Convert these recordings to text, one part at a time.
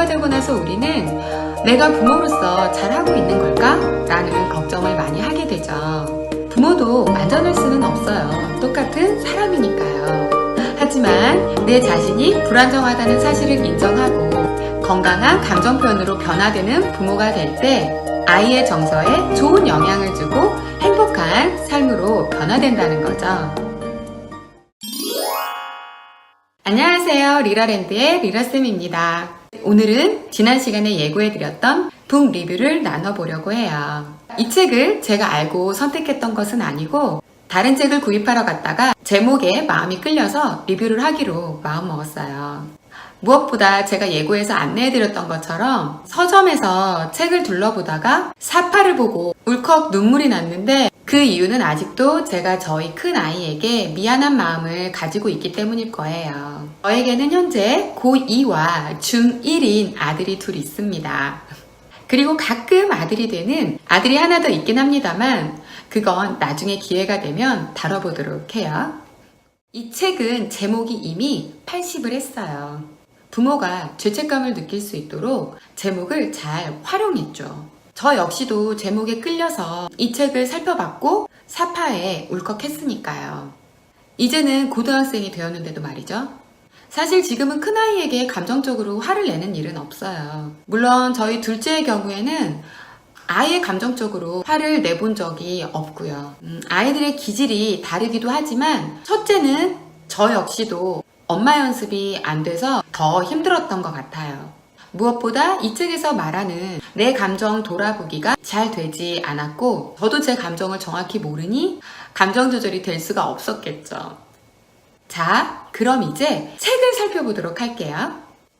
되고 나서 우리는 내가 부모로서 잘하고 있는 걸까? 라는 걱정을 많이 하게 되죠. 부모도 완전할 수는 없어요. 똑같은 사람이니까요. 하지만 내 자신이 불안정하다는 사실을 인정하고 건강한 감정 표현으로 변화되는 부모가 될 때 아이의 정서에 좋은 영향을 주고 행복한 삶으로 변화된다는 거죠. 안녕하세요. 리라랜드의 리라쌤입니다. 오늘은 지난 시간에 예고해드렸던 북 리뷰를 나눠보려고 해요. 이 책을 제가 알고 선택했던 것은 아니고 다른 책을 구입하러 갔다가 제목에 마음이 끌려서 리뷰를 하기로 마음먹었어요. 무엇보다 제가 예고해서 안내해드렸던 것처럼 서점에서 책을 둘러보다가 사파를 보고 울컥 눈물이 났는데 그 이유는 아직도 제가 저희 큰 아이에게 미안한 마음을 가지고 있기 때문일 거예요. 저에게는 현재 고2와 중1인 아들이 둘 있습니다. 그리고 가끔 아들이 되는 아들이 하나 더 있긴 합니다만 그건 나중에 기회가 되면 다뤄보도록 해요. 이 책은 제목이 이미 80을 했어요. 부모가 죄책감을 느낄 수 있도록 제목을 잘 활용했죠. 저 역시도 제목에 끌려서 이 책을 살펴봤고 사파에 울컥했으니까요. 이제는 고등학생이 되었는데도 말이죠. 사실 지금은 큰아이에게 감정적으로 화를 내는 일은 없어요. 물론 저희 둘째의 경우에는 아예 감정적으로 화를 내본 적이 없고요. 아이들의 기질이 다르기도 하지만 첫째는 저 역시도 엄마 연습이 안 돼서 더 힘들었던 것 같아요. 무엇보다 이 책에서 말하는 내 감정 돌아보기가 잘 되지 않았고 저도 제 감정을 정확히 모르니 감정 조절이 될 수가 없었겠죠. 자, 그럼 이제 책을 살펴보도록 할게요.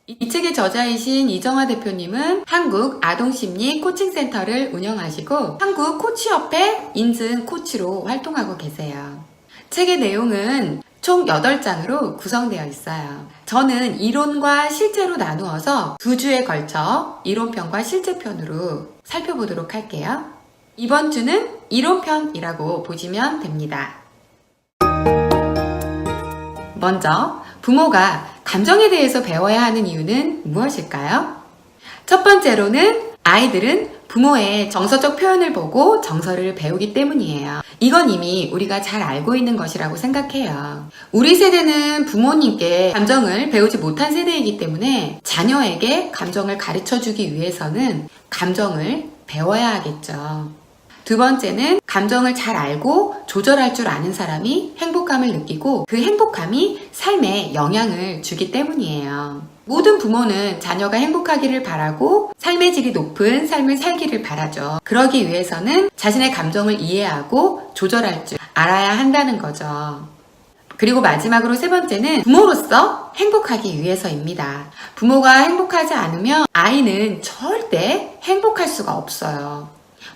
이 책의 저자이신 이정화 대표님은 한국 아동심리 코칭센터를 운영하시고 한국 코치협회 인증 코치로 활동하고 계세요. 책의 내용은 총 8장으로 구성되어 있어요. 저는 이론과 실제로 나누어서 2주에 걸쳐 이론편과 실제편으로 살펴보도록 할게요. 이번 주는 이론편이라고 보시면 됩니다. 먼저 부모가 감정에 대해서 배워야 하는 이유는 무엇일까요? 첫 번째로는 아이들은 부모의 정서적 표현을 보고 정서를 배우기 때문이에요. 이건 이미 우리가 잘 알고 있는 것이라고 생각해요. 우리 세대는 부모님께 감정을 배우지 못한 세대이기 때문에 자녀에게 감정을 가르쳐주기 위해서는 감정을 배워야 하겠죠. 두 번째는 감정을 잘 알고 조절할 줄 아는 사람이 행복감을 느끼고 그 행복감이 삶에 영향을 주기 때문이에요. 모든 부모는 자녀가 행복하기를 바라고 삶의 질이 높은 삶을 살기를 바라죠. 그러기 위해서는 자신의 감정을 이해하고 조절할 줄 알아야 한다는 거죠. 그리고 마지막으로 세 번째는 부모로서 행복하기 위해서입니다. 부모가 행복하지 않으면 아이는 절대 행복할 수가 없어요.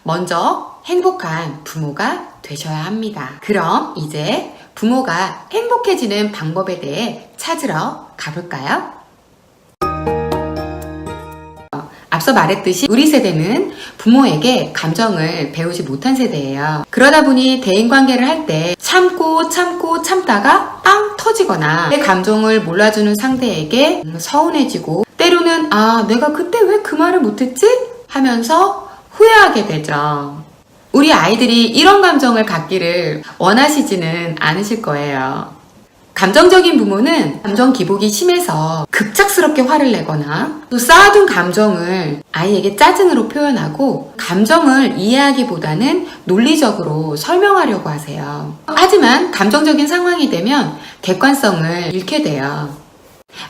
먼저 행복한 부모가 되셔야 합니다. 그럼 이제 부모가 행복해지는 방법에 대해 찾으러 가볼까요? 앞서 말했듯이 우리 세대는 부모에게 감정을 배우지 못한 세대예요. 그러다 보니 대인관계를 할 때 참다가 빵 터지거나 내 감정을 몰라주는 상대에게 서운해지고 때로는 내가 그때 왜 그 말을 못했지? 하면서 후회하게 되죠. 우리 아이들이 이런 감정을 갖기를 원하시지는 않으실 거예요. 감정적인 부모는 감정 기복이 심해서 급작스럽게 화를 내거나 또 쌓아둔 감정을 아이에게 짜증으로 표현하고 감정을 이해하기보다는 논리적으로 설명하려고 하세요. 하지만 감정적인 상황이 되면 객관성을 잃게 돼요.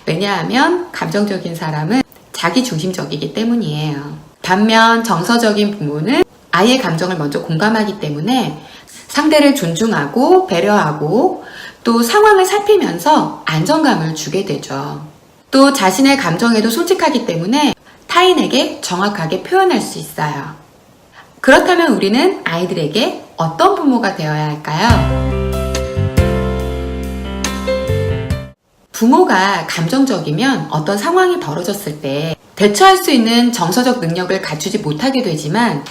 왜냐하면 감정적인 사람은 자기중심적이기 때문이에요. 반면 정서적인 부모는 아이의 감정을 먼저 공감하기 때문에 상대를 존중하고 배려하고 또 상황을 살피면서 안정감을 주게 되죠. 또 자신의 감정에도 솔직하기 때문에 타인에게 정확하게 표현할 수 있어요. 그렇다면 우리는 아이들에게 어떤 부모가 되어야 할까요? 부모가 감정적이면 어떤 상황이 벌어졌을 때 대처할 수 있는 정서적 능력을 갖추지 못하게 되지만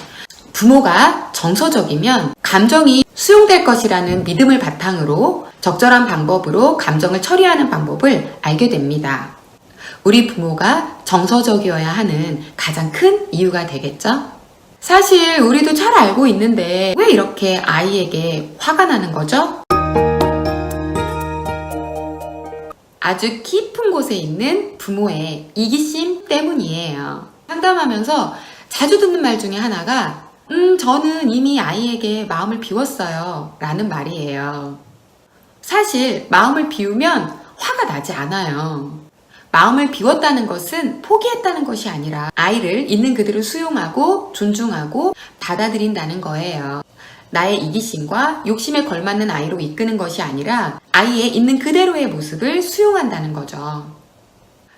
부모가 정서적이면 감정이 수용될 것이라는 믿음을 바탕으로 적절한 방법으로 감정을 처리하는 방법을 알게 됩니다. 우리 부모가 정서적이어야 하는 가장 큰 이유가 되겠죠? 사실 우리도 잘 알고 있는데 왜 이렇게 아이에게 화가 나는 거죠? 아주 깊은 곳에 있는 부모의 이기심 때문이에요. 상담하면서 자주 듣는 말 중에 하나가 저는 이미 아이에게 마음을 비웠어요 라는 말이에요. 사실 마음을 비우면 화가 나지 않아요. 마음을 비웠다는 것은 포기했다는 것이 아니라 아이를 있는 그대로 수용하고 존중하고 받아들인다는 거예요. 나의 이기심과 욕심에 걸맞는 아이로 이끄는 것이 아니라 아이의 있는 그대로의 모습을 수용한다는 거죠.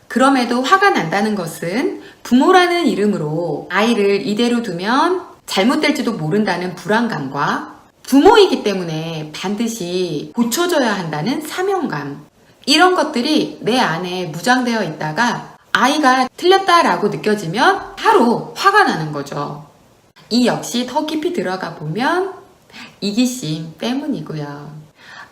그럼에도 화가 난다는 것은 부모라는 이름으로 아이를 이대로 두면 잘못될지도 모른다는 불안감과 부모이기 때문에 반드시 고쳐줘야 한다는 사명감, 이런 것들이 내 안에 무장되어 있다가 아이가 틀렸다라고 느껴지면 바로 화가 나는 거죠. 이 역시 더 깊이 들어가 보면 이기심 때문이고요.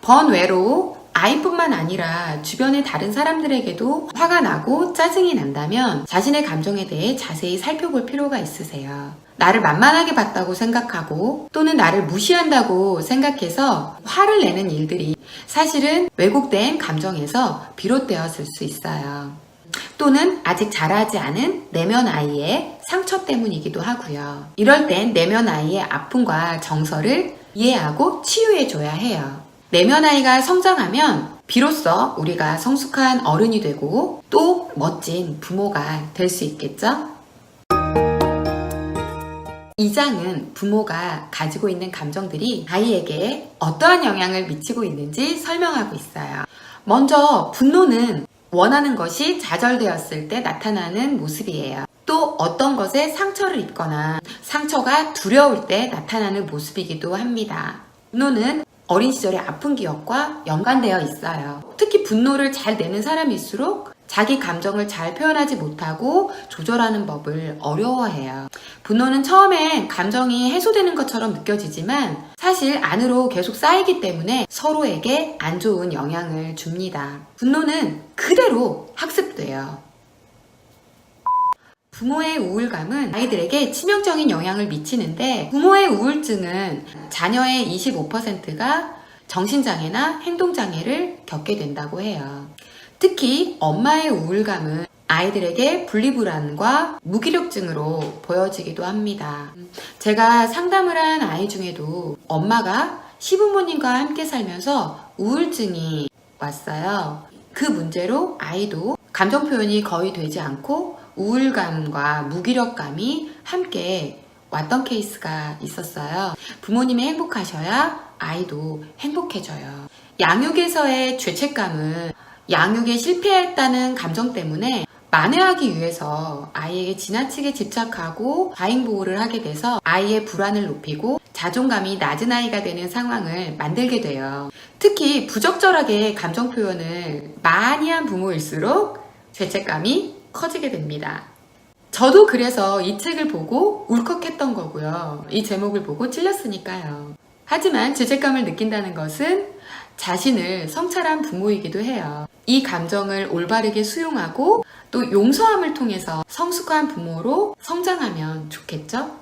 번외로 아이뿐만 아니라 주변의 다른 사람들에게도 화가 나고 짜증이 난다면 자신의 감정에 대해 자세히 살펴볼 필요가 있으세요. 나를 만만하게 봤다고 생각하고 또는 나를 무시한다고 생각해서 화를 내는 일들이 사실은 왜곡된 감정에서 비롯되었을 수 있어요. 또는 아직 자라지 않은 내면 아이의 상처 때문이기도 하고요. 이럴 땐 내면 아이의 아픔과 정서를 이해하고 치유해줘야 해요. 내면 아이가 성장하면 비로소 우리가 성숙한 어른이 되고 또 멋진 부모가 될 수 있겠죠? 이 장은 부모가 가지고 있는 감정들이 아이에게 어떠한 영향을 미치고 있는지 설명하고 있어요. 먼저 분노는 원하는 것이 좌절되었을 때 나타나는 모습이에요. 또 어떤 것에 상처를 입거나 상처가 두려울 때 나타나는 모습이기도 합니다. 분노는 어린 시절의 아픈 기억과 연관되어 있어요. 특히 분노를 잘 내는 사람일수록 자기 감정을 잘 표현하지 못하고 조절하는 법을 어려워해요. 분노는 처음엔 감정이 해소되는 것처럼 느껴지지만 사실 안으로 계속 쌓이기 때문에 서로에게 안 좋은 영향을 줍니다. 분노는 그대로 학습돼요. 부모의 우울감은 아이들에게 치명적인 영향을 미치는데 부모의 우울증은 자녀의 25%가 정신장애나 행동장애를 겪게 된다고 해요. 특히 엄마의 우울감은 아이들에게 분리불안과 무기력증으로 보여지기도 합니다. 제가 상담을 한 아이 중에도 엄마가 시부모님과 함께 살면서 우울증이 왔어요. 그 문제로 아이도 감정 표현이 거의 되지 않고 우울감과 무기력감이 함께 왔던 케이스가 있었어요. 부모님이 행복하셔야 아이도 행복해져요. 양육에서의 죄책감은 양육에 실패했다는 감정 때문에 만회하기 위해서 아이에게 지나치게 집착하고 과잉보호를 하게 돼서 아이의 불안을 높이고 자존감이 낮은 아이가 되는 상황을 만들게 돼요. 특히 부적절하게 감정 표현을 많이 한 부모일수록 죄책감이 커지게 됩니다. 저도 그래서 이 책을 보고 울컥했던 거고요. 이 제목을 보고 찔렸으니까요. 하지만 죄책감을 느낀다는 것은 자신을 성찰한 부모이기도 해요. 이 감정을 올바르게 수용하고 또 용서함을 통해서 성숙한 부모로 성장하면 좋겠죠?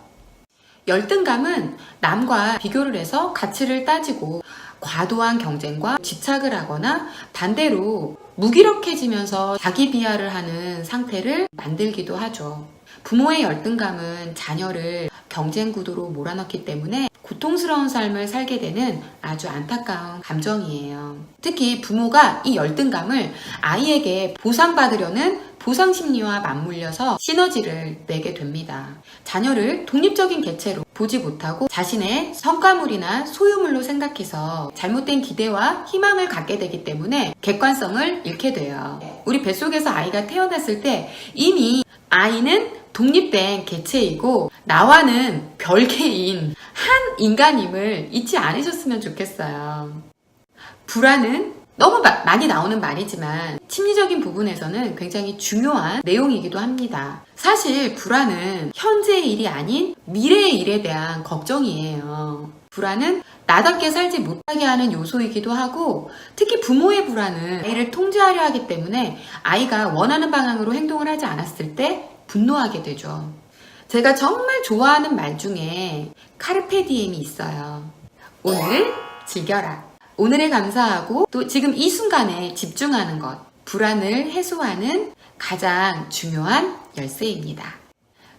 열등감은 남과 비교를 해서 가치를 따지고 과도한 경쟁과 집착을 하거나 반대로 무기력해지면서 자기 비하를 하는 상태를 만들기도 하죠. 부모의 열등감은 자녀를 경쟁 구도로 몰아넣기 때문에 고통스러운 삶을 살게 되는 아주 안타까운 감정이에요. 특히 부모가 이 열등감을 아이에게 보상받으려는 보상 심리와 맞물려서 시너지를 내게 됩니다. 자녀를 독립적인 개체로 보지 못하고 자신의 성과물이나 소유물로 생각해서 잘못된 기대와 희망을 갖게 되기 때문에 객관성을 잃게 돼요. 우리 뱃속에서 아이가 태어났을 때 이미 아이는 독립된 개체이고 나와는 별개인 한 인간임을 잊지 않으셨으면 좋겠어요. 불안은 너무 많이 나오는 말이지만 심리적인 부분에서는 굉장히 중요한 내용이기도 합니다. 사실 불안은 현재의 일이 아닌 미래의 일에 대한 걱정이에요. 불안은 나답게 살지 못하게 하는 요소이기도 하고, 특히 부모의 불안은 아이를 통제하려 하기 때문에 아이가 원하는 방향으로 행동을 하지 않았을 때 분노하게 되죠. 제가 정말 좋아하는 말 중에 카르페 디엠이 있어요. 오늘 즐겨라. 오늘에 감사하고 또 지금 이 순간에 집중하는 것, 불안을 해소하는 가장 중요한 열쇠입니다.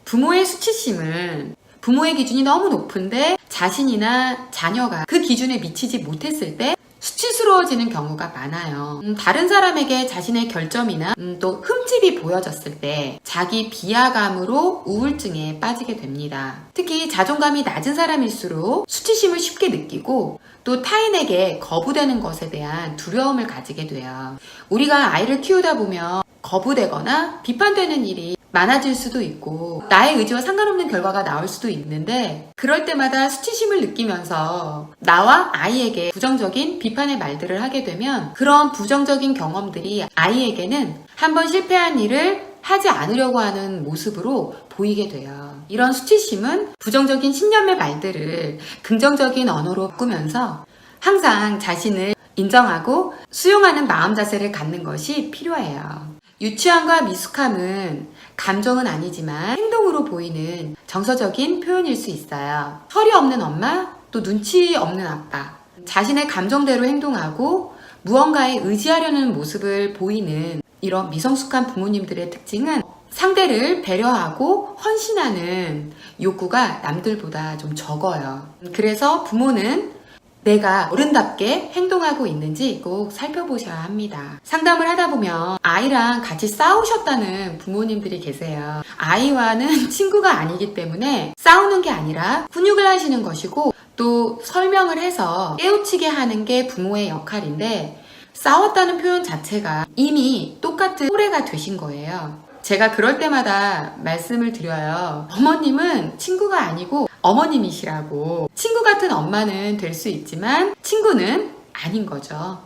부모의 수치심은 부모의 기준이 너무 높은데 자신이나 자녀가 그 기준에 미치지 못했을 때 수치스러워지는 경우가 많아요. 다른 사람에게 자신의 결점이나 또 흠집이 보여졌을 때 자기 비하감으로 우울증에 빠지게 됩니다. 특히 자존감이 낮은 사람일수록 수치심을 쉽게 느끼고 또 타인에게 거부되는 것에 대한 두려움을 가지게 돼요. 우리가 아이를 키우다 보면 거부되거나 비판되는 일이 많아질 수도 있고 나의 의지와 상관없는 결과가 나올 수도 있는데, 그럴 때마다 수치심을 느끼면서 나와 아이에게 부정적인 비판의 말들을 하게 되면 그런 부정적인 경험들이 아이에게는 한번 실패한 일을 하지 않으려고 하는 모습으로 보이게 돼요. 이런 수치심은 부정적인 신념의 말들을 긍정적인 언어로 바꾸면서 항상 자신을 인정하고 수용하는 마음 자세를 갖는 것이 필요해요. 유치함과 미숙함은 감정은 아니지만 행동으로 보이는 정서적인 표현일 수 있어요. 철이 없는 엄마, 또 눈치 없는 아빠. 자신의 감정대로 행동하고 무언가에 의지하려는 모습을 보이는 이런 미성숙한 부모님들의 특징은 상대를 배려하고 헌신하는 욕구가 남들보다 좀 적어요. 그래서 부모는 내가 어른답게 행동하고 있는지 꼭 살펴보셔야 합니다. 상담을 하다 보면 아이랑 같이 싸우셨다는 부모님들이 계세요. 아이와는 친구가 아니기 때문에 싸우는 게 아니라 훈육을 하시는 것이고 또 설명을 해서 깨우치게 하는 게 부모의 역할인데, 싸웠다는 표현 자체가 이미 똑같은 또래가 되신 거예요. 제가 그럴 때마다 말씀을 드려요. 어머님은 친구가 아니고 어머님이시라고. 친구 같은 엄마는 될 수 있지만 친구는 아닌 거죠.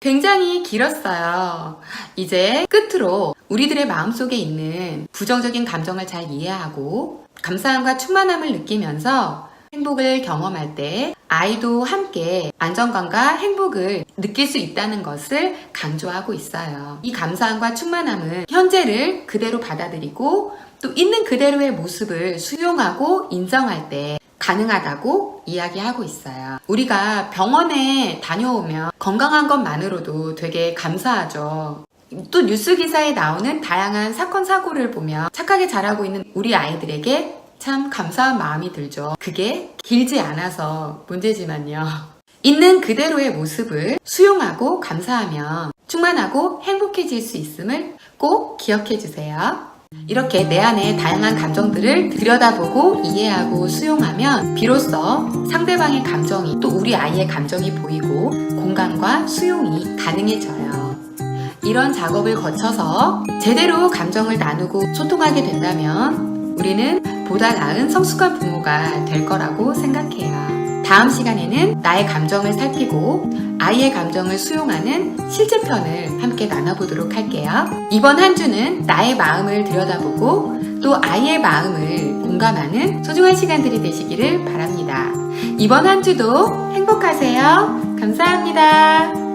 굉장히 길었어요. 이제 끝으로 우리들의 마음속에 있는 부정적인 감정을 잘 이해하고 감사함과 충만함을 느끼면서 행복을 경험할 때 아이도 함께 안정감과 행복을 느낄 수 있다는 것을 강조하고 있어요. 이 감사함과 충만함은 현재를 그대로 받아들이고 또 있는 그대로의 모습을 수용하고 인정할 때 가능하다고 이야기하고 있어요. 우리가 병원에 다녀오면 건강한 것만으로도 되게 감사하죠. 또 뉴스 기사에 나오는 다양한 사건 사고를 보면 착하게 자라고 있는 우리 아이들에게 참 감사한 마음이 들죠. 그게 길지 않아서 문제지만요. 있는 그대로의 모습을 수용하고 감사하면 충만하고 행복해질 수 있음을 꼭 기억해 주세요. 이렇게 내 안에 다양한 감정들을 들여다보고 이해하고 수용하면 비로소 상대방의 감정이 또 우리 아이의 감정이 보이고 공감과 수용이 가능해져요. 이런 작업을 거쳐서 제대로 감정을 나누고 소통하게 된다면 우리는 보다 나은 성숙한 부모가 될 거라고 생각해요. 다음 시간에는 나의 감정을 살피고 아이의 감정을 수용하는 실제편을 함께 나눠보도록 할게요. 이번 한 주는 나의 마음을 들여다보고 또 아이의 마음을 공감하는 소중한 시간들이 되시기를 바랍니다. 이번 한 주도 행복하세요. 감사합니다.